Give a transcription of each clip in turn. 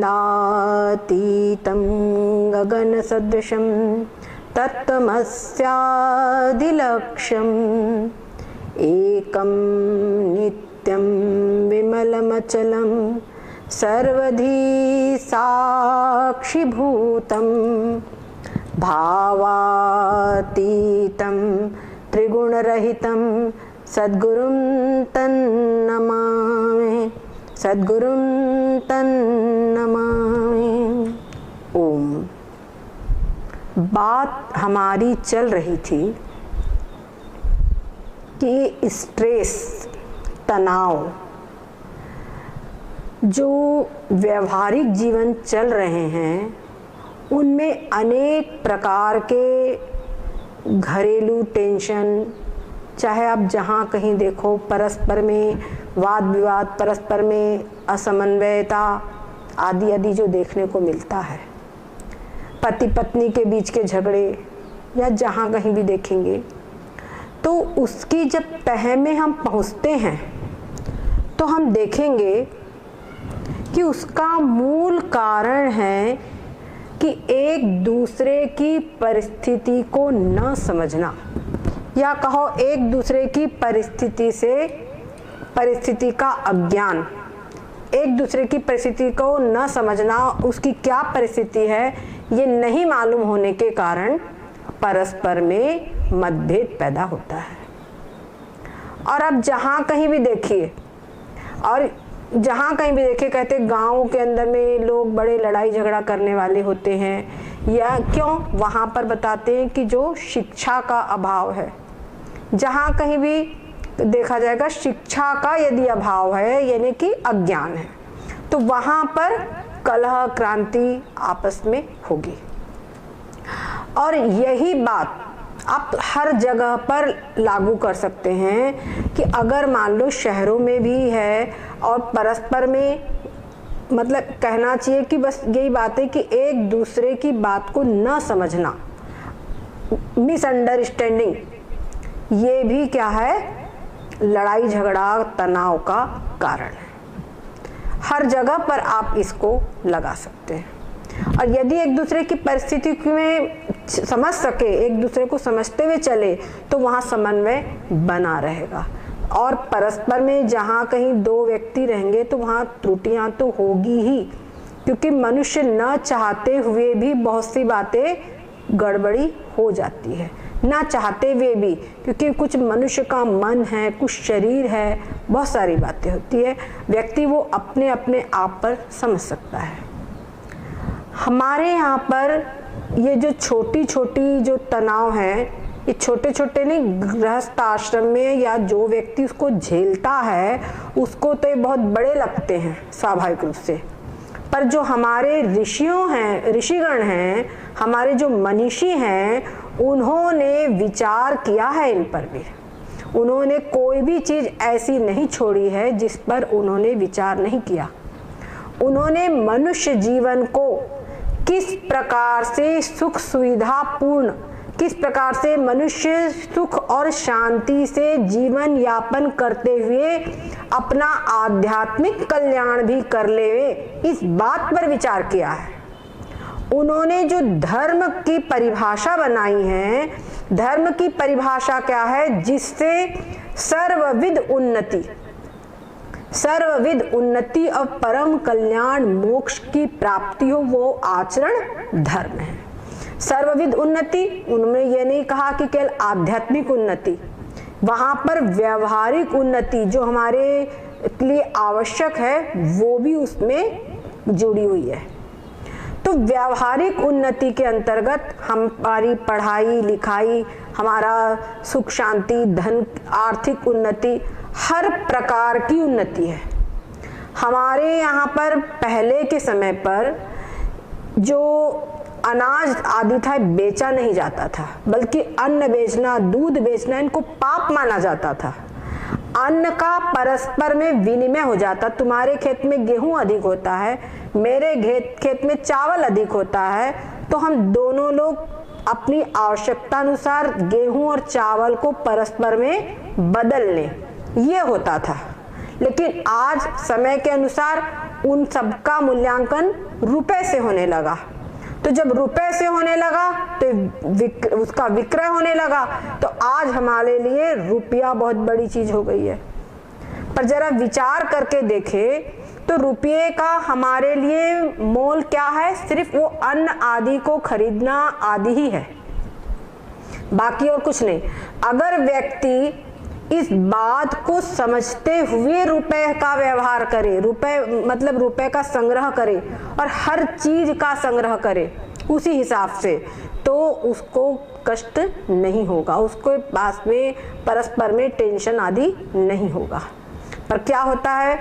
नातीतं गगनसदृशं तत्त्वमस्यादिलक्ष्यम् एकं नित्यं विमलमचलं सर्वधी साक्षिभूतं भावातीतं त्रिगुणरहितं सद्गुरुं तन्नमामि, सद्गुरुं तन्नमामि। ओम। बात हमारी चल रही थी कि स्ट्रेस, तनाव, जो व्यवहारिक जीवन चल रहे हैं उनमें अनेक प्रकार के घरेलू टेंशन, चाहे आप जहाँ कहीं देखो परस्पर में वाद विवाद, परस्पर में असमन्वयता आदि आदि जो देखने को मिलता है, पति पत्नी के बीच के झगड़े या जहाँ कहीं भी देखेंगे, तो उसकी जब तह में हम पहुँचते हैं तो हम देखेंगे कि उसका मूल कारण है कि एक दूसरे की परिस्थिति को न समझना, या कहो एक दूसरे की परिस्थिति का अज्ञान, एक दूसरे की परिस्थिति को न समझना, उसकी क्या परिस्थिति है ये नहीं मालूम होने के कारण परस्पर में मतभेद पैदा होता है। और अब जहाँ कहीं भी देखिए, कहते गाँव के अंदर में लोग बड़े लड़ाई झगड़ा करने वाले होते हैं, या क्यों, वहाँ पर बताते हैं कि जो शिक्षा का अभाव है, जहाँ कहीं भी देखा जाएगा शिक्षा का यदि अभाव है यानी कि अज्ञान है, तो वहाँ पर कलह क्रांति आपस में होगी। और यही बात आप हर जगह पर लागू कर सकते हैं कि अगर मान लो शहरों में भी है और परस्पर में, मतलब कहना चाहिए कि बस यही बात है कि एक दूसरे की बात को न समझना, मिसअंडरस्टैंडिंग, ये भी क्या है, लड़ाई झगड़ा तनाव का कारण है। हर जगह पर आप इसको लगा सकते हैं। और यदि एक दूसरे की परिस्थिति में समझ सके, एक दूसरे को समझते हुए चले, तो वहाँ समन्वय बना रहेगा। और परस्पर में जहाँ कहीं दो व्यक्ति रहेंगे तो वहाँ त्रुटियाँ तो होगी ही, क्योंकि मनुष्य न चाहते हुए भी बहुत सी बातें गड़बड़ी हो जाती है, ना चाहते हुए भी, क्योंकि कुछ मनुष्य का मन है, कुछ शरीर है, बहुत सारी बातें होती है, व्यक्ति वो अपने अपने आप पर समझ सकता है। हमारे यहाँ पर ये जो छोटी छोटी जो तनाव है, ये छोटे छोटे नहीं, गृहस्थ आश्रम में या जो व्यक्ति उसको झेलता है उसको तो ये बहुत बड़े लगते हैं स्वाभाविक रूप से, पर जो हमारे ऋषिगण हैं, हमारे जो मनीषी हैं, उन्होंने विचार किया है इन पर भी। उन्होंने कोई भी चीज ऐसी नहीं छोड़ी है जिस पर उन्होंने विचार नहीं किया। उन्होंने मनुष्य जीवन को किस प्रकार से सुख सुविधा पूर्ण, किस प्रकार से मनुष्य सुख और शांति से जीवन यापन करते हुए अपना आध्यात्मिक कल्याण भी कर ले, इस बात पर विचार किया है। उन्होंने जो धर्म की परिभाषा बनाई है, धर्म की परिभाषा क्या है, जिससे सर्वविध उन्नति और परम कल्याण मोक्ष की प्राप्ति हो, वो आचरण धर्म है। सर्वविध उन्नति, उन्होंने ये नहीं कहा कि केवल आध्यात्मिक उन्नति, वहां पर व्यवहारिक उन्नति जो हमारे लिए आवश्यक है वो भी उसमें जुड़ी हुई है। तो व्यवहारिक उन्नति के अंतर्गत हमारी पढ़ाई लिखाई, हमारा सुख शांति, धन, आर्थिक उन्नति, हर प्रकार की उन्नति है। हमारे यहाँ पर पहले के समय पर जो अनाज आदि था बेचा नहीं जाता था, बल्कि अन्न बेचना, दूध बेचना इनको पाप माना जाता था। अन्न का परस्पर में विनिमय हो जाता, तुम्हारे खेत में गेहूं अधिक होता है, मेरे खेत में चावल अधिक होता है, तो हम दोनों लोग अपनी आवश्यकता अनुसार गेहूं और चावल को परस्पर में बदल लें, ये होता था। लेकिन आज समय के अनुसार उन सबका मूल्यांकन रुपए से होने लगा। तो जब रुपए से होने लगा तो उसका विक्रय होने लगा, तो आज हमारे लिए रुपया बहुत बड़ी चीज हो गई है। पर जरा विचार करके देखें तो रुपये का हमारे लिए मोल क्या है? सिर्फ वो अन्न आदि को खरीदना आदि ही है, बाकी और कुछ नहीं। अगर व्यक्ति इस बात को समझते हुए रुपए का व्यवहार करे, रुपए मतलब रुपए का संग्रह करे और हर चीज का संग्रह करे उसी हिसाब से, तो उसको कष्ट नहीं होगा, उसको पास में परस्पर में टेंशन आदि नहीं होगा। पर क्या होता है,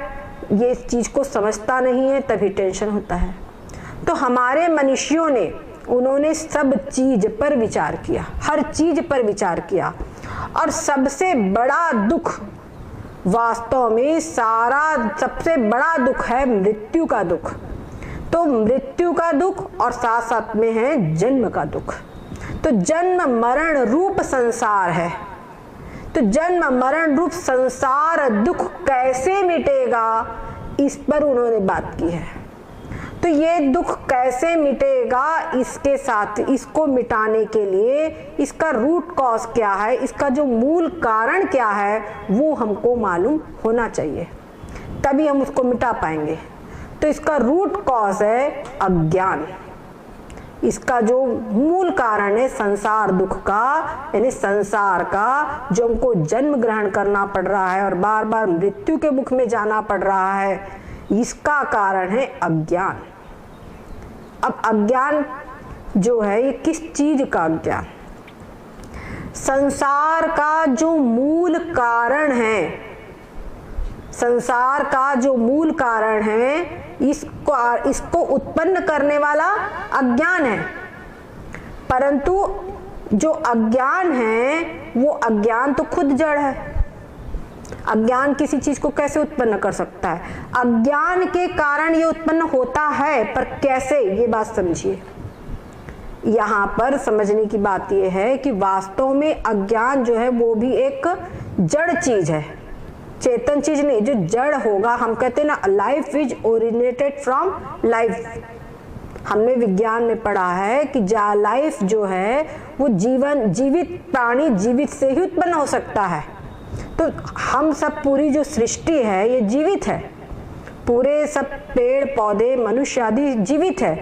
ये इस चीज को समझता नहीं है, तभी टेंशन होता है। तो हमारे मनुष्यों ने, उन्होंने सब चीज पर विचार किया, हर चीज पर विचार किया, और सबसे बड़ा दुख वास्तव में सबसे बड़ा दुख है मृत्यु का दुख। तो मृत्यु का दुख और साथ साथ में है जन्म का दुख। तो जन्म मरण रूप संसार है। तो जन्म मरण रूप संसार दुख कैसे मिटेगा, इस पर उन्होंने बात की है। तो ये दुख कैसे मिटेगा, इसके साथ इसको मिटाने के लिए इसका रूट कॉज क्या है, इसका जो मूल कारण क्या है, वो हमको मालूम होना चाहिए, तभी हम उसको मिटा पाएंगे। तो इसका रूट कॉज है अज्ञान। इसका जो मूल कारण है संसार दुख का, यानी संसार का जो हमको जन्म ग्रहण करना पड़ रहा है और बार बार मृत्यु के मुख में जाना पड़ रहा है, इसका कारण है अज्ञान। अब अज्ञान जो है, ये किस चीज का अज्ञान? संसार का जो मूल कारण है, संसार का जो मूल कारण है, इसको उत्पन्न करने वाला अज्ञान है। परंतु जो अज्ञान है, वो अज्ञान तो खुद जड़ है। अज्ञान किसी चीज को कैसे उत्पन्न कर सकता है? अज्ञान के कारण ये उत्पन्न होता है, पर कैसे, ये बात समझिए। यहाँ पर समझने की बात ये है कि वास्तव में अज्ञान जो है वो भी एक जड़ चीज है, चेतन चीज नहीं। जो जड़ होगा, हम कहते हैं ना, life is originated from life. हमने विज्ञान में पढ़ा है कि लाइफ जो है वो जीवित प्राणी जीवित से ही उत्पन्न हो सकता है। तो हम सब, पूरी जो सृष्टि है ये जीवित है, पूरे सब पेड़ पौधे मनुष्य आदि जीवित है।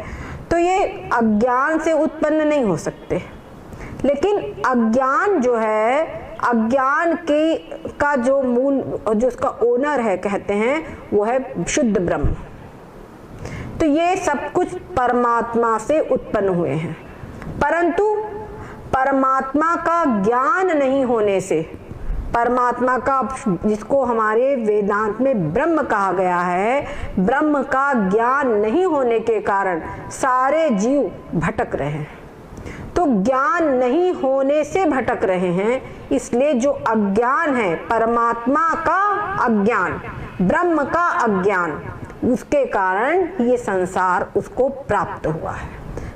तो ये अज्ञान से उत्पन्न नहीं हो सकते। लेकिन अज्ञान जो है, अज्ञान का जो मूल, जो उसका ओनर है कहते हैं, वो है शुद्ध ब्रह्म। तो ये सब कुछ परमात्मा से उत्पन्न हुए हैं, परंतु परमात्मा का ज्ञान नहीं होने से, परमात्मा का, जिसको हमारे वेदांत में ब्रह्म कहा गया है, ब्रह्म का ज्ञान नहीं होने के कारण सारे जीव भटक रहे हैं। तो ज्ञान नहीं होने से भटक रहे हैं, इसलिए जो अज्ञान है, परमात्मा का अज्ञान, ब्रह्म का अज्ञान, उसके कारण ये संसार उसको प्राप्त हुआ है,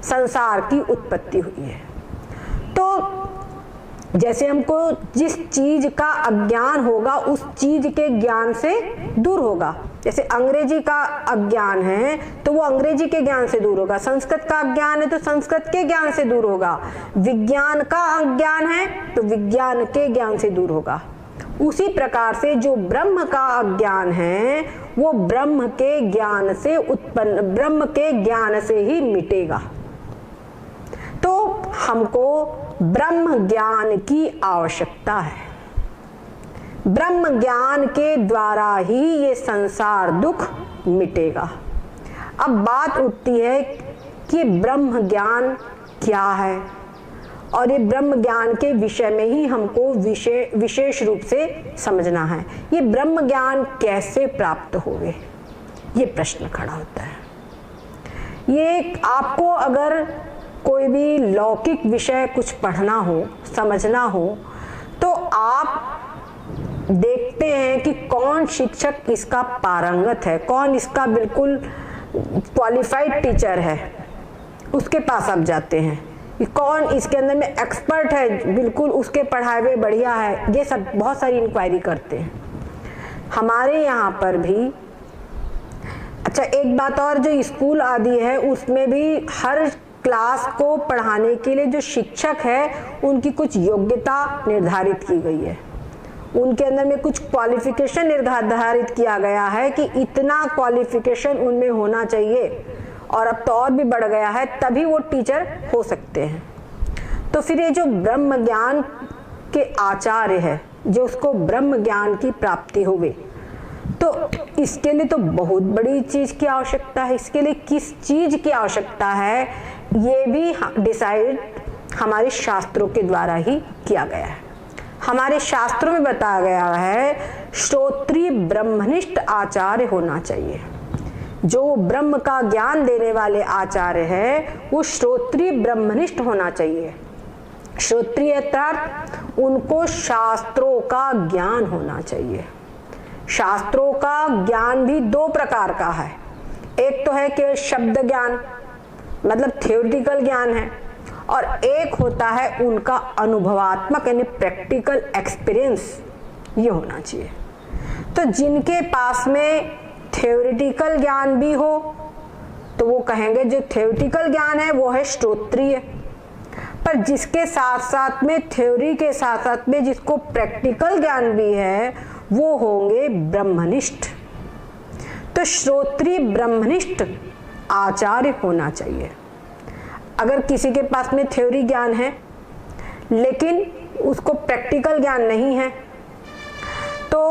संसार की उत्पत्ति हुई है। तो जैसे हमको जिस चीज का अज्ञान होगा उस चीज के ज्ञान से दूर होगा। जैसे अंग्रेजी का अज्ञान है तो वो अंग्रेजी के ज्ञान से दूर होगा, संस्कृत का अज्ञान है तो संस्कृत के ज्ञान से दूर होगा, विज्ञान का अज्ञान है तो विज्ञान के ज्ञान से दूर होगा। उसी प्रकार से जो ब्रह्म का अज्ञान है वो ब्रह्म के ज्ञान से उत्पन्न, ब्रह्म के ज्ञान से ही मिटेगा। तो हमको ब्रह्म ज्ञान की आवश्यकता है। ब्रह्म ज्ञान के द्वारा ही ये संसार दुख मिटेगा। अब बात उठती है कि ब्रह्म ज्ञान क्या है, और ये ब्रह्म ज्ञान के विषय में ही हमको विशेष रूप से समझना है। ये ब्रह्म ज्ञान कैसे प्राप्त होवे, ये प्रश्न खड़ा होता है। ये आपको अगर कोई भी लौकिक विषय कुछ पढ़ना हो, समझना हो, तो आप देखते हैं कि कौन शिक्षक इसका पारंगत है, कौन इसका बिल्कुल क्वालिफाइड टीचर है, उसके पास आप जाते हैं। कौन इसके अंदर में एक्सपर्ट है, बिल्कुल उसके पढ़ाए हुए बढ़िया है, ये सब बहुत सारी इंक्वायरी करते हैं। हमारे यहाँ पर भी अच्छा, एक बात और, जो स्कूल आदि है उसमें भी हर क्लास को पढ़ाने के लिए जो शिक्षक है उनकी कुछ योग्यता निर्धारित की गई है, उनके अंदर में कुछ क्वालिफिकेशन निर्धारित किया गया है कि इतना क्वालिफिकेशन उनमें होना चाहिए, और अब तो और भी बढ़ गया है, तभी वो टीचर हो सकते हैं। तो फिर ये जो ब्रह्म ज्ञान के आचार्य है, जो उसको ब्रह्म ज्ञान की प्राप्ति हुई, तो इसके लिए तो बहुत बड़ी चीज की आवश्यकता है। इसके लिए किस चीज की आवश्यकता है ये भी डिसाइड हमारे शास्त्रों के द्वारा ही किया गया है। हमारे शास्त्रों में बताया गया है श्रोत्रिय ब्रह्मनिष्ठ आचार्य होना चाहिए। जो ब्रह्म का ज्ञान देने वाले आचार्य है वो श्रोत्रिय ब्रह्मनिष्ठ होना चाहिए। श्रोत्रिय अर्थात उनको शास्त्रों का ज्ञान होना चाहिए। शास्त्रों का ज्ञान भी दो प्रकार का है, एक तो है कि शब्द ज्ञान मतलब थियोरिटिकल ज्ञान है, और एक होता है उनका अनुभवात्मक यानी प्रैक्टिकल एक्सपीरियंस, ये होना चाहिए। तो जिनके पास में थियोरिटिकल ज्ञान भी हो तो वो कहेंगे जो थियोरिटिकल ज्ञान है वो है श्रोत्रिय, पर जिसके साथ साथ में थ्योरी के साथ साथ में जिसको प्रैक्टिकल ज्ञान भी है वो होंगे ब्रह्मनिष्ठ। तो श्रोत्रिय ब्रह्मनिष्ठ आचार्य होना चाहिए। अगर किसी के पास में थ्योरी ज्ञान है लेकिन उसको प्रैक्टिकल ज्ञान नहीं है तो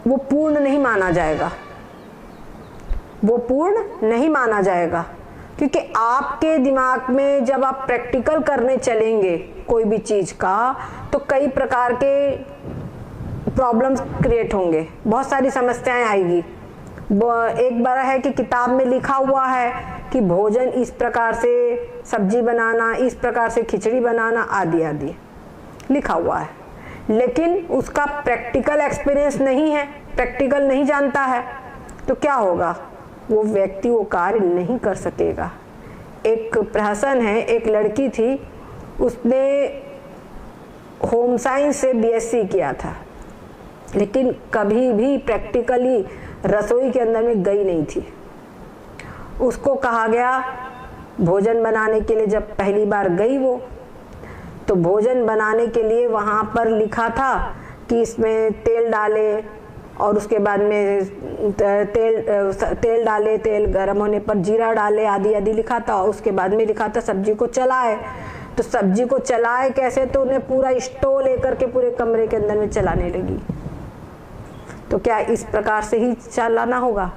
वो पूर्ण नहीं माना जाएगा, वो पूर्ण नहीं माना जाएगा। क्योंकि आपके दिमाग में जब आप प्रैक्टिकल करने चलेंगे कोई भी चीज का तो कई प्रकार के प्रॉब्लम्स क्रिएट होंगे, बहुत सारी समस्याएं आएगी। एक बार है कि किताब में लिखा हुआ है कि भोजन इस प्रकार से सब्जी बनाना, इस प्रकार से खिचड़ी बनाना आदि आदि लिखा हुआ है, लेकिन उसका प्रैक्टिकल एक्सपीरियंस नहीं है, प्रैक्टिकल नहीं जानता है, तो क्या होगा, वो व्यक्ति वो कार्य नहीं कर सकेगा। एक प्रहसन है, एक लड़की थी, उसने होम साइंस से बीएससी किया था लेकिन कभी भी प्रैक्टिकली रसोई के अंदर में गई नहीं थी। उसको कहा गया भोजन बनाने के लिए, जब पहली बार गई वो, तो भोजन बनाने के लिए वहाँ पर लिखा था कि इसमें तेल डाले और उसके बाद में तेल डाले, तेल गर्म होने पर जीरा डाले आदि आदि लिखा था, और उसके बाद में लिखा था सब्जी को चलाए। तो सब्जी को चलाए कैसे, तो उन्हें पूरा स्टोव लेकर के पूरे कमरे के अंदर में चलाने लगी। तो क्या इस प्रकार से ही चलाना होगा?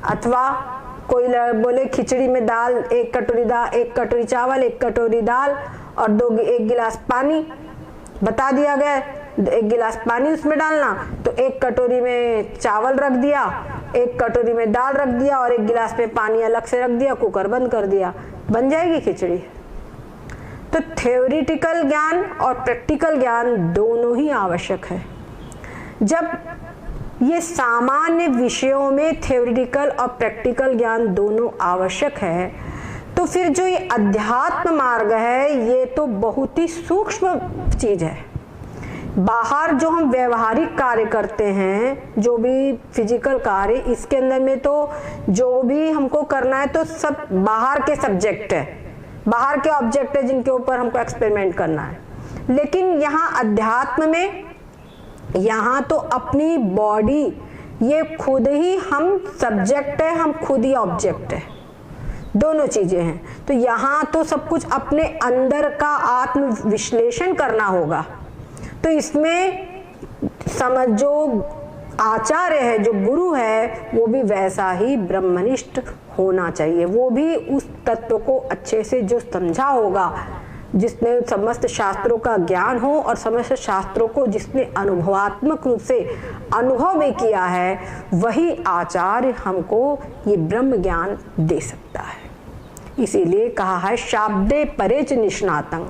अथवा कोई बोले खिचड़ी में दाल, एक कटोरी दाल, एक कटोरी चावल, एक कटोरी दाल और एक गिलास पानी बता दिया गया, एक गिलास पानी उसमें डालना, तो एक कटोरी में चावल रख दिया, एक कटोरी में दाल रख दिया और एक गिलास में पानी अलग से रख दिया, कुकर बंद कर दिया, बन जाएगी खिचड़ी। तो थ्योरिटिकल ज्ञान और प्रैक्टिकल ज्ञान दोनों ही आवश्यक है। जब ये सामान्य विषयों में थ्योरिटिकल और प्रैक्टिकल ज्ञान दोनों आवश्यक है, तो फिर जो ये अध्यात्म मार्ग है ये तो बहुत ही सूक्ष्म चीज है। बाहर जो हम व्यवहारिक कार्य करते हैं, जो भी फिजिकल कार्य, इसके अंदर में तो जो भी हमको करना है तो सब बाहर के सब्जेक्ट है, बाहर के ऑब्जेक्ट है जिनके ऊपर हमको एक्सपेरिमेंट करना है। लेकिन यहाँ अध्यात्म में, यहाँ तो अपनी बॉडी ये खुद ही हम सब्जेक्ट है, हम खुद ही ऑब्जेक्ट है, दोनों चीजें हैं। तो यहाँ तो सब कुछ अपने अंदर का आत्म विश्लेषण करना होगा। तो इसमें समझ जो आचार्य है, जो गुरु है, वो भी वैसा ही ब्रह्मनिष्ठ होना चाहिए। वो भी उस तत्व को अच्छे से जो समझा होगा, जिसने समस्त शास्त्रों का ज्ञान हो और समस्त शास्त्रों को जिसने अनुभवात्मक रूप से अनुभव में किया है, वही आचार्य हमको ये ब्रह्म ज्ञान दे सकता है। इसीलिए कहा है शाब्दे परेच निष्णातं।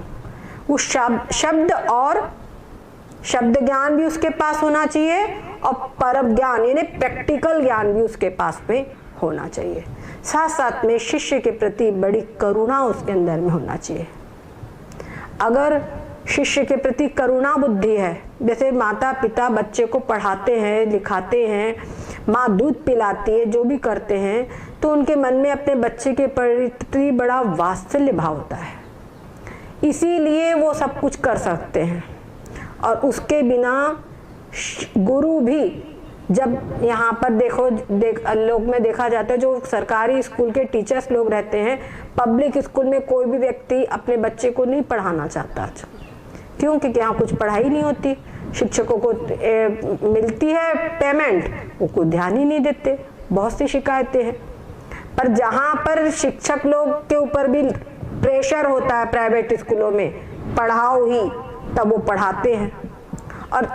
उस शब्द और शब्द ज्ञान भी उसके पास होना चाहिए और परम ज्ञान यानी प्रैक्टिकल ज्ञान भी उसके पास में होना चाहिए। साथ साथ में शिष्य के प्रति बड़ी करुणा उसके अंदर में होना चाहिए। अगर शिष्य के प्रति करुणा बुद्धि है, जैसे माता पिता बच्चे को पढ़ाते हैं, लिखाते हैं, माँ दूध पिलाती है, जो भी करते हैं, तो उनके मन में अपने बच्चे के प्रति बड़ा वात्सल्य भाव होता है, इसीलिए वो सब कुछ कर सकते हैं। और उसके बिना गुरु भी, जब यहाँ पर लोग में देखा जाता है, जो सरकारी स्कूल के टीचर्स लोग रहते हैं, पब्लिक स्कूल में कोई भी व्यक्ति अपने बच्चे को नहीं पढ़ाना चाहता। क्यों? क्योंकि यहाँ कुछ पढ़ाई नहीं होती, शिक्षकों को मिलती है पेमेंट, वो कोई ध्यान ही नहीं देते, बहुत सी शिकायतें हैं। पर जहाँ पर शिक्षक लोग के ऊपर भी प्रेशर होता है प्राइवेट स्कूलों में, पढ़ाओ ही, तब वो पढ़ाते हैं। और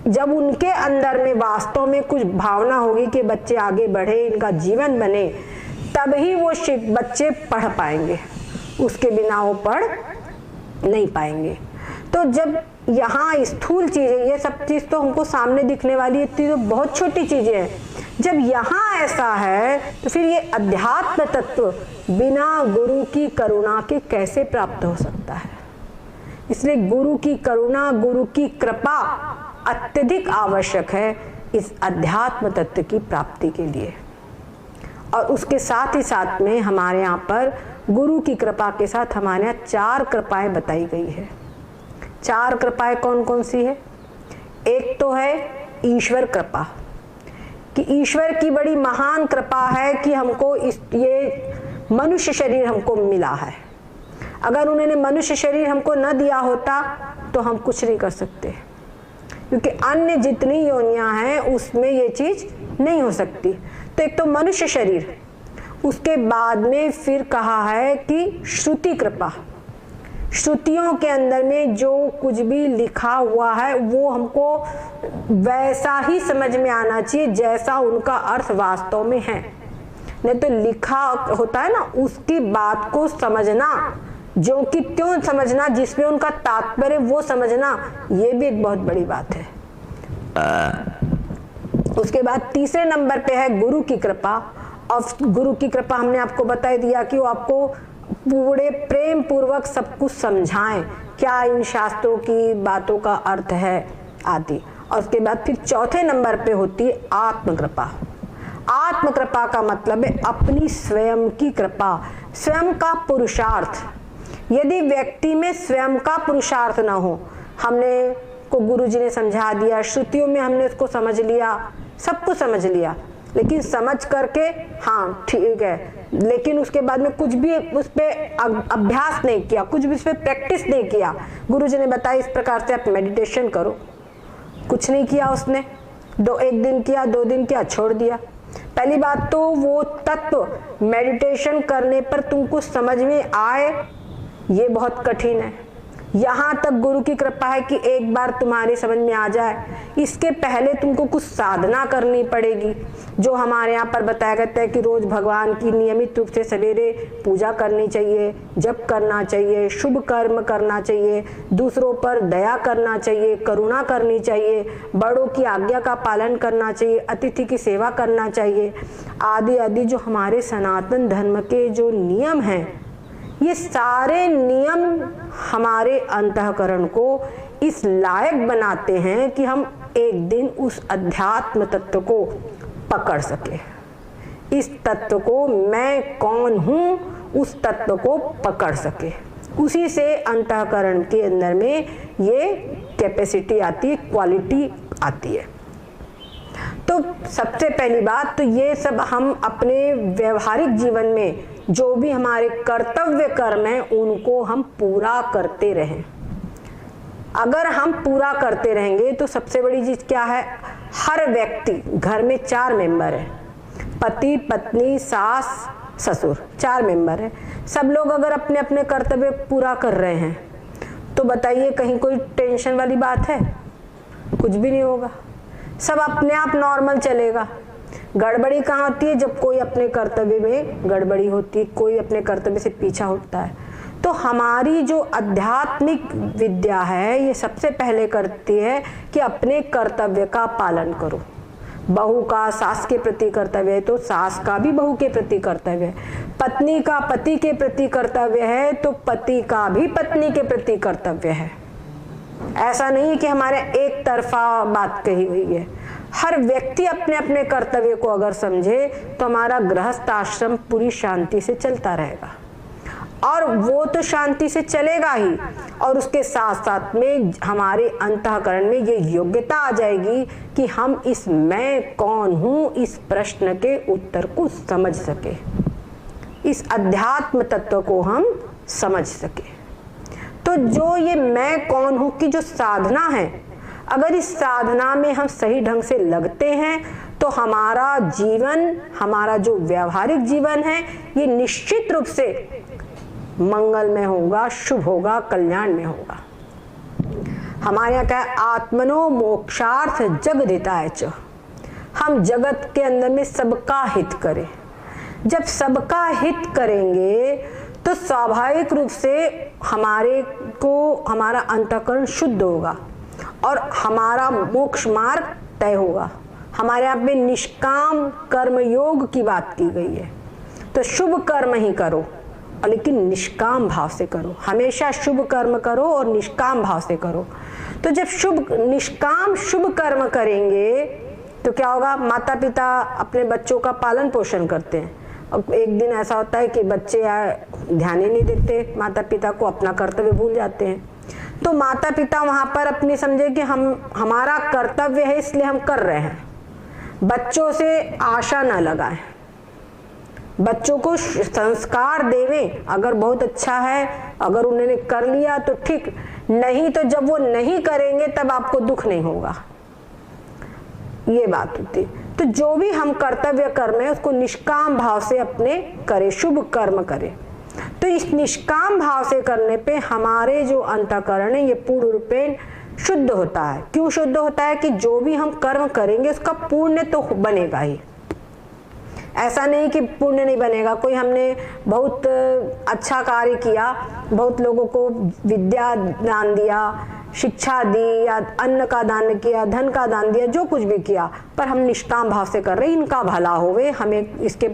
जब उनके अंदर में वास्तव में कुछ भावना होगी कि बच्चे आगे बढ़े, इनका जीवन बने, तब ही वो बच्चे पढ़ पाएंगे, उसके बिना वो पढ़ नहीं पाएंगे। तो जब यहाँ स्थूल चीजें, ये सब चीज तो हमको सामने दिखने वाली तो बहुत छोटी चीजें हैं, जब यहाँ ऐसा है तो फिर ये अध्यात्म तत्व बिना गुरु की करुणा के कैसे प्राप्त हो सकता है। इसलिए गुरु की करुणा, गुरु की कृपा अत्यधिक आवश्यक है इस अध्यात्म तत्व की प्राप्ति के लिए। और उसके साथ ही साथ में हमारे यहाँ पर गुरु की कृपा के साथ हमारे यहाँ 4 कृपाएं बताई गई है। 4 कृपाएं कौन कौन सी है? एक तो है ईश्वर कृपा, कि ईश्वर की बड़ी महान कृपा है कि हमको ये मनुष्य शरीर हमको मिला है। अगर उन्होंने मनुष्य शरीर हमको न दिया होता तो हम कुछ नहीं कर सकते, क्योंकि अन्य जितनी योनियां हैं उसमें ये चीज नहीं हो सकती। तो एक तो मनुष्य शरीर, उसके बाद में फिर कहा है कि श्रुति कृपा, श्रुतियों के अंदर में जो कुछ भी लिखा हुआ है वो हमको वैसा ही समझ में आना चाहिए जैसा उनका अर्थ वास्तव में है। नहीं तो लिखा होता है ना, उसकी बात को समझना, जो कि त्यों समझना, जिसमें उनका तात्पर्य वो समझना, ये भी एक बहुत बड़ी बात है। उसके बाद तीसरे नंबर पे है गुरु की कृपा। और गुरु की कृपा हमने आपको बता दिया कि वो आपको पूरे प्रेम पूर्वक सब कुछ समझाएं, क्या इन शास्त्रों की बातों का अर्थ है आदि। और उसके बाद फिर चौथे नंबर पे होती है आत्म कृपा। आत्म कृपा का मतलब है अपनी स्वयं की कृपा, स्वयं का पुरुषार्थ। यदि व्यक्ति में स्वयं का पुरुषार्थ ना हो, हमने को गुरुजी ने समझा दिया, श्रुतियों में हमने उसको समझ लिया, सब कुछ समझ लिया, लेकिन समझ करके हाँ ठीक है, लेकिन उसके बाद में कुछ भी उस पर अभ्यास नहीं किया, कुछ भी उस पर प्रैक्टिस नहीं किया। गुरुजी ने बताया इस प्रकार से आप मेडिटेशन करो, कुछ नहीं किया उसने, 1 दिन किया, 2 दिन किया, छोड़ दिया। पहली बात तो वो तत्व मेडिटेशन करने पर तुमको समझ में आए, ये बहुत कठिन है। यहाँ तक गुरु की कृपा है कि एक बार तुम्हारी समझ में आ जाए, इसके पहले तुमको कुछ साधना करनी पड़ेगी, जो हमारे यहाँ पर बताया गया है कि रोज भगवान की नियमित रूप से सवेरे पूजा करनी चाहिए, जप करना चाहिए, शुभ कर्म करना चाहिए, दूसरों पर दया करना चाहिए, करुणा करनी चाहिए, बड़ों की आज्ञा का पालन करना चाहिए, अतिथि की सेवा करना चाहिए, आदि आदि जो हमारे सनातन धर्म के जो नियम हैं, ये सारे नियम हमारे अंतःकरण को इस लायक बनाते हैं कि हम एक दिन उस अध्यात्म तत्व को पकड़ सके। इस तत्व को, मैं कौन हूँ, उस तत्व को पकड़ सके। उसी से अंतःकरण के अंदर में ये कैपेसिटी आती है, क्वालिटी आती है। तो सबसे पहली बात तो ये सब हम अपने व्यवहारिक जीवन में जो भी हमारे कर्तव्य कर्म हैं उनको हम पूरा करते रहें। अगर हम पूरा करते रहेंगे तो सबसे बड़ी चीज क्या है, हर व्यक्ति, घर में 4 मेंबर है, पति पत्नी सास ससुर, 4 मेंबर है, सब लोग अगर अपने अपने कर्तव्य पूरा कर रहे हैं तो बताइए कहीं कोई टेंशन वाली बात है? कुछ भी नहीं होगा, सब अपने आप नॉर्मल चलेगा। गड़बड़ी कहाँ होती है? जब कोई अपने कर्तव्य में गड़बड़ी होती है, कोई अपने कर्तव्य से पीछा होता है। तो हमारी जो आध्यात्मिक विद्या है ये सबसे पहले करती है कि अपने कर्तव्य का पालन करो। बहू का सास के प्रति कर्तव्य है तो सास का भी बहू के प्रति कर्तव्य है, पत्नी का पति के प्रति कर्तव्य है तो पति का भी पत्नी के प्रति कर्तव्य है। ऐसा नहीं कि हमारे एक तरफा बात कही हुई है। हर व्यक्ति अपने अपने कर्तव्य को अगर समझे तो हमारा गृहस्थ आश्रम पूरी शांति से चलता रहेगा, और वो तो शांति से चलेगा ही, और उसके साथ साथ में हमारे अंतःकरण में ये योग्यता आ जाएगी कि हम इस मैं कौन हूँ इस प्रश्न के उत्तर को समझ सके, इस अध्यात्म तत्व को हम समझ सके। तो जो ये मैं कौन हूँ की जो साधना है, अगर इस साधना में हम सही ढंग से लगते हैं तो हमारा जीवन, हमारा जो व्यावहारिक जीवन है, ये निश्चित रूप से मंगलमय होगा, शुभ होगा, कल्याण में होगा। हमारे यहाँ क्या है, आत्मनो मोक्षार्थ जगदिताय च, हम जगत के अंदर में सबका हित करें। जब सबका हित करेंगे तो स्वाभाविक रूप से हमारा अंतःकरण शुद्ध होगा और हमारा मोक्ष मार्ग तय होगा। हमारे यहाँ पे निष्काम कर्म योग की बात की गई है, तो शुभ कर्म ही करो, लेकिन निष्काम भाव से करो। हमेशा शुभ कर्म करो और निष्काम भाव से करो। तो जब निष्काम शुभ कर्म करेंगे तो क्या होगा, माता पिता अपने बच्चों का पालन पोषण करते हैं। अब एक दिन ऐसा होता है कि बच्चे ध्यान ही नहीं देते माता पिता को, अपना कर्तव्य भूल जाते हैं। तो माता पिता वहां पर अपने समझे कि हमारा कर्तव्य है इसलिए हम कर रहे हैं। बच्चों से आशा न लगाएं, बच्चों को संस्कार देवें। अगर बहुत अच्छा है, अगर उन्होंने कर लिया तो ठीक, नहीं तो जब वो नहीं करेंगे तब आपको दुख नहीं होगा, ये बात होती। तो जो भी हम कर्तव्य कर्म है उसको निष्काम भाव से अपने करें, शुभ कर्म करें। तो इस निष्काम भाव से करने पे हमारे जो अंतःकरण है ये पूर्ण रूपेण शुद्ध होता है। क्यों शुद्ध होता है कि जो भी हम कर्म करेंगे उसका पुण्य तो बनेगा ही। ऐसा नहीं कि पुण्य नहीं बनेगा। कोई हमने बहुत अच्छा कार्य किया, बहुत लोगों को विद्या दान दिया, शिक्षा दी, या अन्न का दान किया, धन का दान दिया, जो कुछ भी किया, पर हम निष्काम भाव से कर रहे हैं, इनका भला होवे, हमें इसके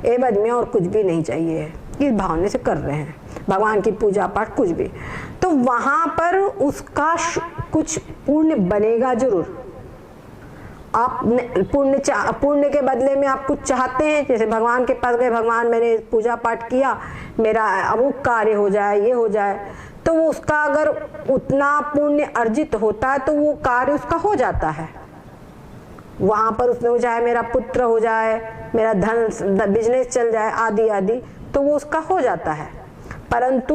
एवज में और कुछ भी नहीं चाहिए, इस भावना से कर रहे हैं, भगवान की पूजा पाठ कुछ भी, तो वहां पर उसका कुछ पुण्य बनेगा जरूर। आप पुण्य के बदले में आप कुछ चाहते हैं, जैसे भगवान के पास गए, भगवान मैंने पूजा पाठ किया, मेरा अमुक कार्य हो जाए, ये हो जाए, तो वो उसका अगर उतना पुण्य अर्जित होता है तो वो कार्य उसका हो जाता है। वहां पर उसमें हो जाए, मेरा पुत्र हो जाए, मेरा धन बिजनेस चल जाए, आदि आदि, तो वो उसका हो जाता है। परंतु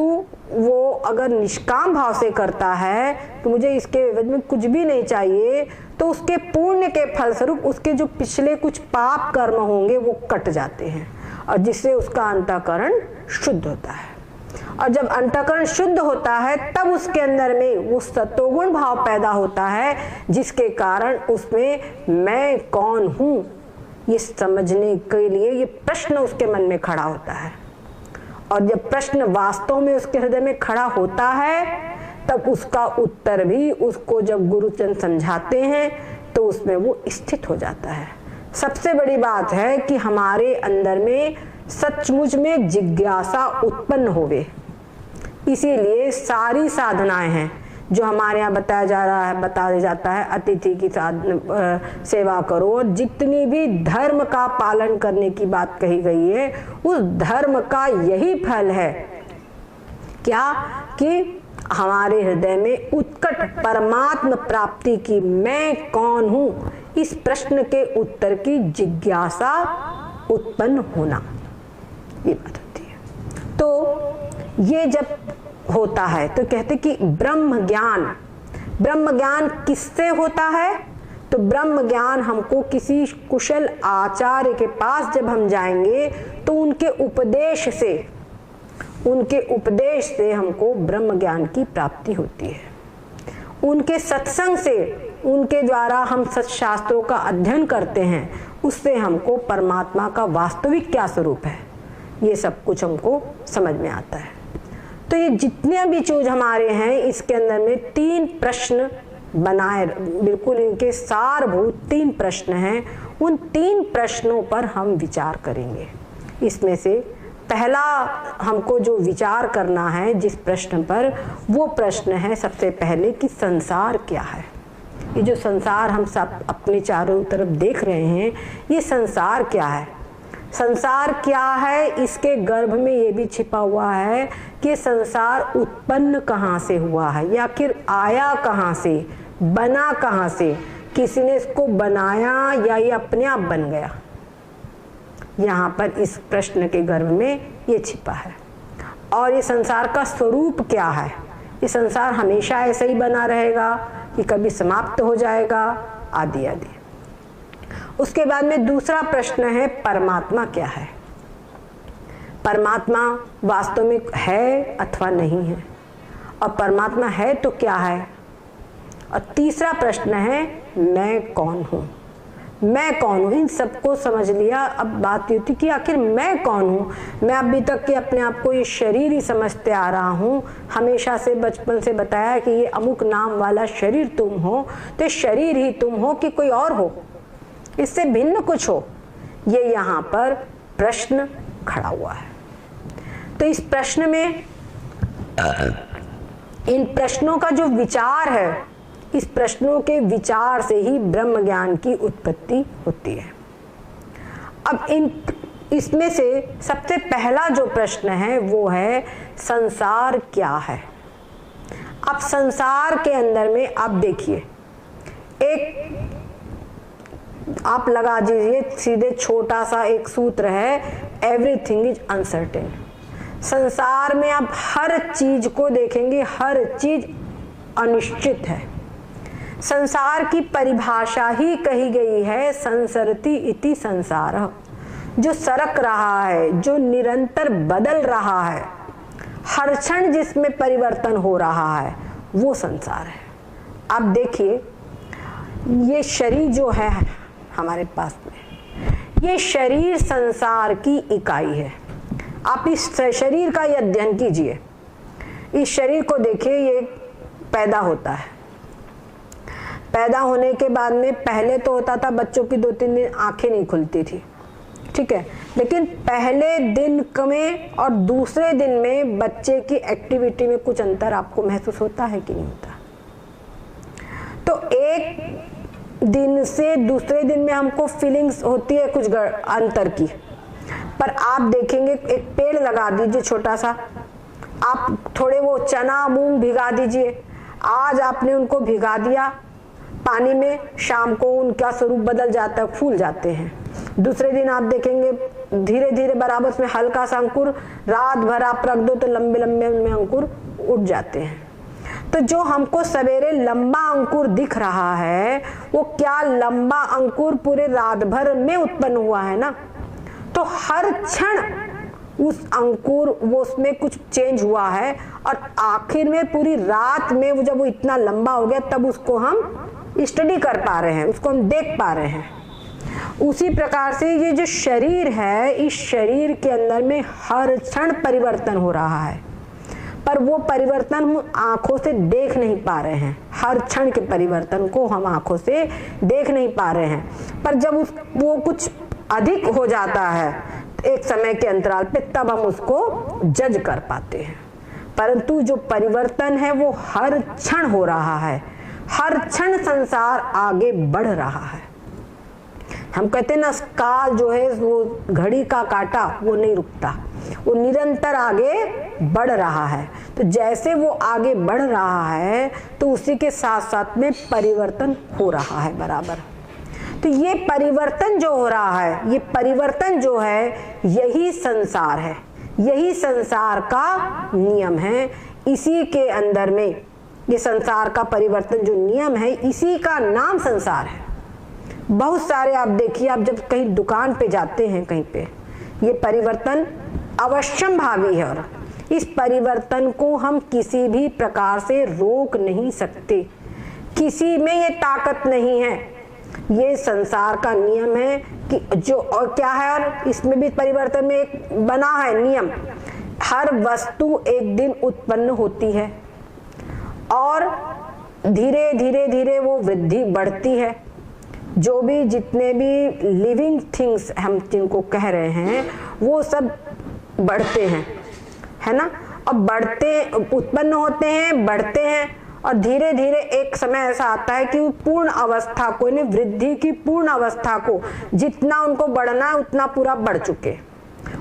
वो अगर निष्काम भाव से करता है तो मुझे इसके एवज में कुछ भी नहीं चाहिए, तो उसके पुण्य के फलस्वरूप उसके जो पिछले कुछ पाप कर्म होंगे वो कट जाते हैं, और जिससे उसका अंतःकरण शुद्ध होता है। और जब अंतःकरण शुद्ध होता है तब उसके अंदर में वो सत्वगुण भाव पैदा होता है, जिसके कारण उसमें मैं कौन हूं ये समझने के लिए ये प्रश्न उसके मन में खड़ा होता है। और जब प्रश्न वास्तव में उसके हृदय में खड़ा होता है तब उसका उत्तर भी उसको जब गुरुजन समझाते हैं तो उसमें वो स्थित हो जाता है। सबसे बड़ी बात है कि हमारे अंदर में सचमुच में जिज्ञासा उत्पन्न होवे। इसीलिए सारी साधनाएं हैं जो हमारे यहाँ बताया जाता है, अतिथि की सेवा करो, और जितनी भी धर्म का पालन करने की बात कही गई है उस धर्म का यही फल है क्या, कि हमारे हृदय में उत्कट परमात्म प्राप्ति की, मैं कौन हूँ इस प्रश्न के उत्तर की जिज्ञासा उत्पन्न होना, ये बात होती है। तो ये जब होता है तो कहते कि ब्रह्म ज्ञान किससे होता है, तो ब्रह्म ज्ञान हमको किसी कुशल आचार्य के पास जब हम जाएंगे तो उनके उपदेश से हमको ब्रह्म ज्ञान की प्राप्ति होती है। उनके सत्संग से, उनके द्वारा हम सत्शास्त्रों का अध्ययन करते हैं, उससे हमको परमात्मा का वास्तविक क्या स्वरूप है ये सब कुछ हमको समझ में आता है। तो ये जितने भी चीज हमारे हैं इसके अंदर में 3 प्रश्न बनाए, बिल्कुल इनके सारभूत 3 प्रश्न हैं। उन 3 प्रश्नों पर हम विचार करेंगे। इसमें से पहला हमको जो विचार करना है जिस प्रश्न पर, वो प्रश्न है सबसे पहले कि संसार क्या है। ये जो संसार हम सब अपने चारों तरफ देख रहे हैं, ये संसार क्या है? संसार क्या है, इसके गर्भ में ये भी छिपा हुआ है कि संसार उत्पन्न कहाँ से हुआ है, या फिर आया कहाँ से, बना कहाँ से, किसी ने इसको बनाया या ये अपने आप बन गया। यहाँ पर इस प्रश्न के गर्भ में ये छिपा है। और ये संसार का स्वरूप क्या है? ये संसार हमेशा ऐसे ही बना रहेगा कि कभी समाप्त हो जाएगा, आदि आदि। उसके बाद में दूसरा प्रश्न है, परमात्मा क्या है? परमात्मा वास्तव में है अथवा नहीं है, और परमात्मा है तो क्या है? और तीसरा प्रश्न है, मैं कौन हूँ? मैं कौन हूँ? इन सबको समझ लिया। अब बात ये थी कि आखिर मैं कौन हूँ? मैं अभी तक के अपने आप को ये शरीर ही समझते आ रहा हूँ। हमेशा से बचपन से बताया कि ये अमुक नाम वाला शरीर तुम हो, तो शरीर ही तुम हो कि कोई और हो, इससे भिन्न कुछ हो? ये यहाँ पर प्रश्न खड़ा हुआ है। तो इस प्रश्न में, इन प्रश्नों का जो विचार है, इस प्रश्नों के विचार से ही ब्रह्म ज्ञान की उत्पत्ति होती है। अब इसमें से सबसे पहला जो प्रश्न है वो है, संसार क्या है? अब संसार के अंदर में आप देखिए, एक आप लगा दीजिए सीधे, छोटा सा एक सूत्र है, एवरीथिंग इज अनसर्टेन। संसार में आप हर चीज को देखेंगे, हर चीज अनिश्चित है। संसार की परिभाषा ही कही गई है, संसरति इति संसार। जो सरक रहा है, जो निरंतर बदल रहा है, हर क्षण जिसमें परिवर्तन हो रहा है, वो संसार है। अब देखिए, ये शरीर जो है हमारे पास में, ये शरीर संसार की इकाई है। आप इस शरीर का ये अध्ययन कीजिए। इस शरीर को देखिए, ये पैदा होता है। पैदा होने के बाद में पहले तो होता था, बच्चों की 2-3 दिन आंखें नहीं खुलती थी, ठीक है, लेकिन पहले दिन में और दूसरे दिन में बच्चे की एक्टिविटी में कुछ अंतर आपको महसूस होता है कि नहीं होता? तो एक दिन से दूसरे दिन में हमको फीलिंग्स होती है कुछ अंतर की। पर आप देखेंगे, एक पेड़ लगा दीजिए छोटा सा, आप थोड़े वो चना मूंग भिगा दीजिए, आज आपने उनको भिगा दिया पानी में, शाम को उनका स्वरूप बदल जाता है, फूल जाते हैं। दूसरे दिन आप देखेंगे धीरे धीरे बराबर में हल्का सा अंकुर, रात भर आप रख दो तो लंबे लंबे उनमें अंकुर उठ जाते हैं। तो जो हमको सवेरे लंबा अंकुर दिख रहा है, वो क्या लंबा अंकुर पूरे रात भर में उत्पन्न हुआ है ना? तो हर क्षण उस अंकुर वो उसमें कुछ चेंज हुआ है, और आखिर में पूरी रात में वो जब वो इतना लंबा हो गया, तब उसको हम स्टडी कर पा रहे हैं, उसको हम देख पा रहे हैं। उसी प्रकार से ये जो शरीर है, इस शरीर के अंदर में हर क्षण परिवर्तन हो रहा है, पर वो परिवर्तन हम आंखों से देख नहीं पा रहे हैं। हर क्षण के परिवर्तन को हम आंखों से देख नहीं पा रहे हैं, पर जब वो कुछ अधिक हो जाता है एक समय के अंतराल पे, तब हम उसको जज कर पाते हैं। परंतु जो परिवर्तन है वो हर क्षण हो रहा है, हर क्षण संसार आगे बढ़ रहा है। हम कहते हैं ना, काल जो है वो घड़ी का काटा वो नहीं रुकता, वो निरंतर आगे बढ़ रहा है। तो जैसे वो आगे बढ़ रहा है, तो उसी के साथ साथ में परिवर्तन हो रहा है बराबर। तो ये परिवर्तन जो हो रहा है, ये परिवर्तन जो है, यही संसार है, यही संसार का नियम है। इसी के अंदर में ये संसार का परिवर्तन जो नियम है, इसी का नाम संसार है। बहुत सारे आप देखिए, आप जब कहीं दुकान पे जाते हैं कहीं पे, ये परिवर्तन अवश्यम भावी है, और इस परिवर्तन को हम किसी भी प्रकार से रोक नहीं सकते, किसी में ये ताकत नहीं है। ये संसार का नियम है कि जो, और क्या है, और इसमें भी परिवर्तन में एक बना है नियम, हर वस्तु एक दिन उत्पन्न होती है और धीरे धीरे धीरे वो वृद्धि बढ़ती है। जो भी जितने भी लिविंग थिंग्स हम जिनको कह रहे हैं, वो सब बढ़ते हैं, है ना? और बढ़ते उत्पन्न होते हैं, बढ़ते हैं, और धीरे धीरे एक समय ऐसा आता है कि पूर्ण अवस्था को, वृद्धि की पूर्ण अवस्था को जितना उनको बढ़ना है उतना पूरा बढ़ चुके,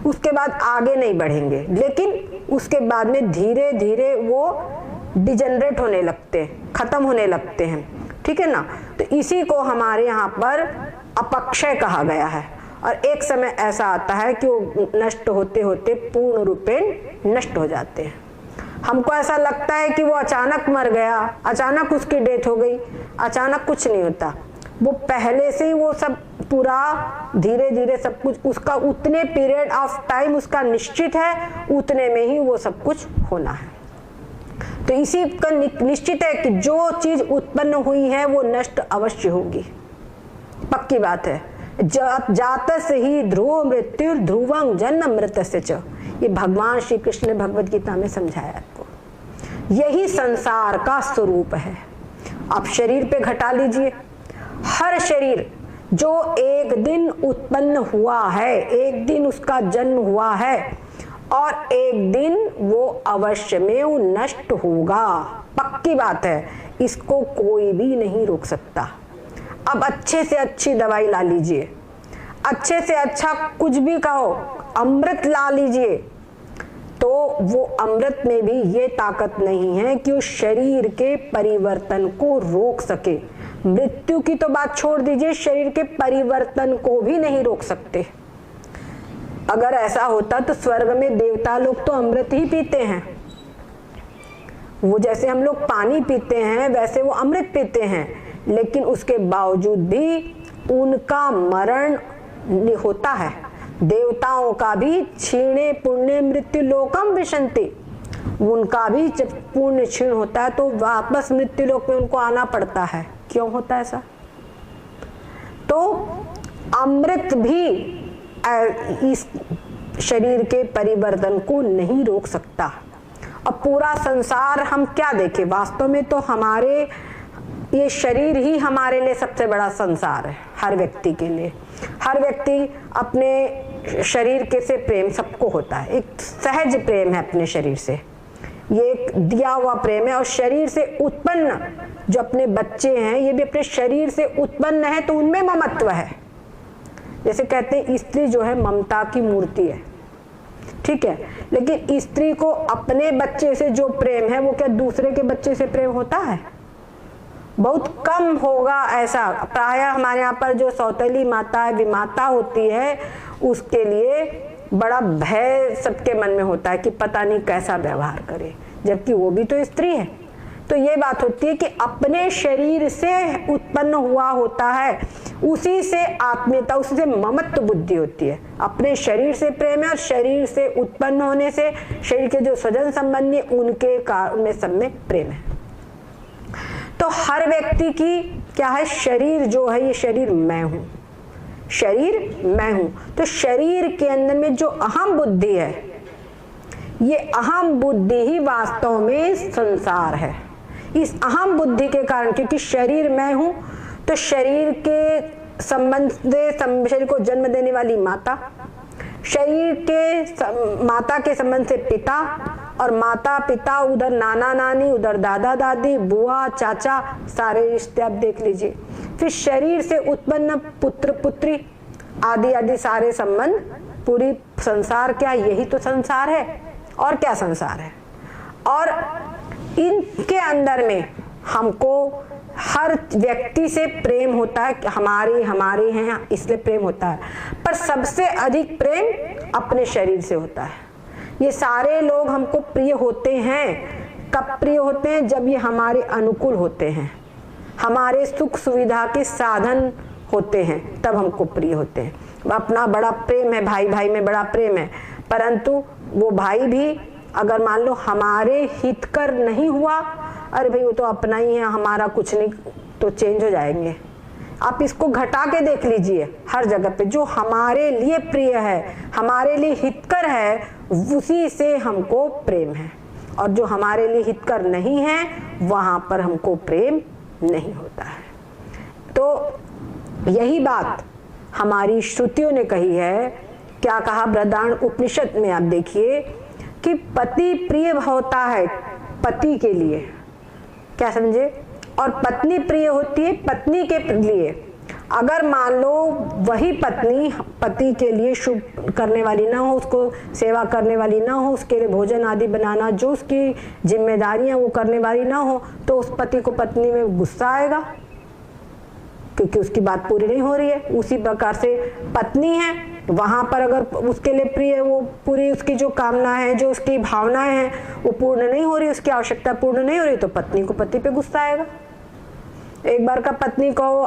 उसके बाद आगे नहीं बढ़ेंगे, लेकिन उसके बाद में धीरे धीरे वो डिजेनरेट होने लगते हैं, खत्म होने लगते हैं, ठीक है ना। तो इसी को हमारे यहाँ पर अपक्षय कहा गया है। और एक समय ऐसा आता है कि वो नष्ट होते होते पूर्ण रूपेण नष्ट हो जाते हैं। हमको ऐसा लगता है कि वो अचानक मर गया, अचानक उसकी डेथ हो गई, अचानक कुछ नहीं होता, वो पहले से ही वो सब पूरा धीरे धीरे सब कुछ उसका उतने पीरियड ऑफ टाइम उसका निश्चित है, उतने में ही वो सब कुछ होना है। तो इसी का निश्चित है कि जो चीज उत्पन्न हुई है वो नष्ट अवश्य होगी, पक्की बात है। जातस ही ध्रुव मृत्यु ध्रुवं जन्म मृतस्य च, ये भगवान श्री कृष्ण ने भगवत गीता में समझाया आपको। यही संसार का स्वरूप है। आप शरीर पे घटा लीजिए, हर शरीर जो एक दिन उत्पन्न हुआ है, एक दिन उसका जन्म हुआ है और एक दिन वो अवश्य में वो नष्ट होगा, पक्की बात है, इसको कोई भी नहीं रोक सकता। अब अच्छे से अच्छी दवाई ला लीजिए, अच्छे से अच्छा कुछ भी कहो, अमृत ला लीजिए, तो वो अमृत में भी ये ताकत नहीं है कि उस शरीर के परिवर्तन को रोक सके। मृत्यु की तो बात छोड़ दीजिए, शरीर के परिवर्तन को भी नहीं रोक सकते। अगर ऐसा होता तो स्वर्ग में देवता लोग तो अमृत ही पीते हैं, वो जैसे हम लोग पानी पीते हैं वैसे वो अमृत पीते हैं, लेकिन उसके बावजूद भी उनका मरण होता है। देवताओं का भी क्षीणे पुण्य मृत्यु लोकम विशंति, उनका भी जब पुण्य क्षीण होता है तो वापस मृत्यु लोक में उनको आना पड़ता है। क्यों होता है ऐसा? तो अमृत भी इस शरीर के परिवर्तन को नहीं रोक सकता। अब पूरा संसार हम क्या देखें, वास्तव में तो हमारे ये शरीर ही हमारे लिए सबसे बड़ा संसार है, हर व्यक्ति के लिए। हर व्यक्ति अपने शरीर के से प्रेम सबको होता है, एक सहज प्रेम है अपने शरीर से, ये एक दिया हुआ प्रेम है। और शरीर से उत्पन्न जो अपने बच्चे हैं ये भी अपने शरीर से उत्पन्न है, तो उनमें ममत्व है। जैसे कहते हैं स्त्री जो है ममता की मूर्ति है, ठीक है, लेकिन स्त्री को अपने बच्चे से जो प्रेम है वो क्या दूसरे के बच्चे से प्रेम होता है? बहुत कम होगा ऐसा। प्रायः हमारे यहाँ पर जो सौतेली माता है, विमाता होती है, उसके लिए बड़ा भय सबके मन में होता है कि पता नहीं कैसा व्यवहार करे, जबकि वो भी तो स्त्री है। तो ये बात होती है कि अपने शरीर से उत्पन्न हुआ होता है, उसी से आत्मीयता, उसी से ममत्व बुद्धि होती है। अपने शरीर से प्रेम है और शरीर से उत्पन्न होने से शरीर के जो स्वजन संबंधी उनके में सब में प्रेम है। तो हर व्यक्ति की क्या है, शरीर जो है ये शरीर मैं हूं, शरीर मैं हूं। तो शरीर के अंदर में जो अहम बुद्धि है, ये अहम बुद्धि ही वास्तव में संसार है। इस अहम बुद्धि के कारण, क्योंकि शरीर मैं हूं, तो शरीर के संबंध से शरीर को जन्म देने वाली माता, शरीर के माता के संबंध से पिता, और माता पिता उधर नाना नानी, उधर दादा दादी, बुआ चाचा, सारे रिश्ते आप देख लीजिए। फिर शरीर से उत्पन्न पुत्र पुत्री आदि आदि सारे संबंध, पूरी संसार क्या यही तो संसार है, और क्या संसार है। और इनके अंदर में हमको हर व्यक्ति से प्रेम होता है, हमारे हमारे हैं इसलिए प्रेम होता है, पर सबसे अधिक प्रेम अपने शरीर से होता है। ये सारे लोग हमको प्रिय होते हैं, कब प्रिय होते हैं? जब ये हमारे अनुकूल होते हैं, हमारे सुख सुविधा के साधन होते हैं, तब हमको प्रिय होते हैं। अपना बड़ा प्रेम है, भाई भाई में बड़ा प्रेम है, परंतु वो भाई भी अगर मान लो हमारे हितकर नहीं हुआ, अरे भाई वो तो अपना ही है, हमारा कुछ नहीं, तो चेंज हो जाएंगे। आप इसको घटा के देख लीजिए, हर जगह पे जो हमारे लिए प्रिय है, हमारे लिए हितकर है, उसी से हमको प्रेम है, और जो हमारे लिए हितकर नहीं है वहां पर हमको प्रेम नहीं होता है। तो यही बात हमारी श्रुतियों ने कही है। क्या कहा बृहदारण्यक उपनिषद में? आप देखिए कि पति प्रिय होता है पति के लिए, क्या समझे? और पत्नी प्रिय होती है पत्नी के लिए। अगर मान लो वही पत्नी पति के लिए शुभ करने वाली ना हो, उसको सेवा करने वाली ना हो, उसके लिए भोजन आदि बनाना जो उसकी जिम्मेदारियां वो करने वाली ना हो, तो उस पति को पत्नी में गुस्सा आएगा क्योंकि उसकी बात पूरी नहीं हो रही है। उसी प्रकार से पत्नी है, वहां पर अगर उसके लिए प्रिय वो पूरी उसकी जो कामना है, जो उसकी भावनाएं हैं वो पूर्ण नहीं हो रही, उसकी आवश्यकता पूर्ण नहीं हो रही, तो पत्नी को पति पे गुस्सा आएगा। एक बार का पत्नी को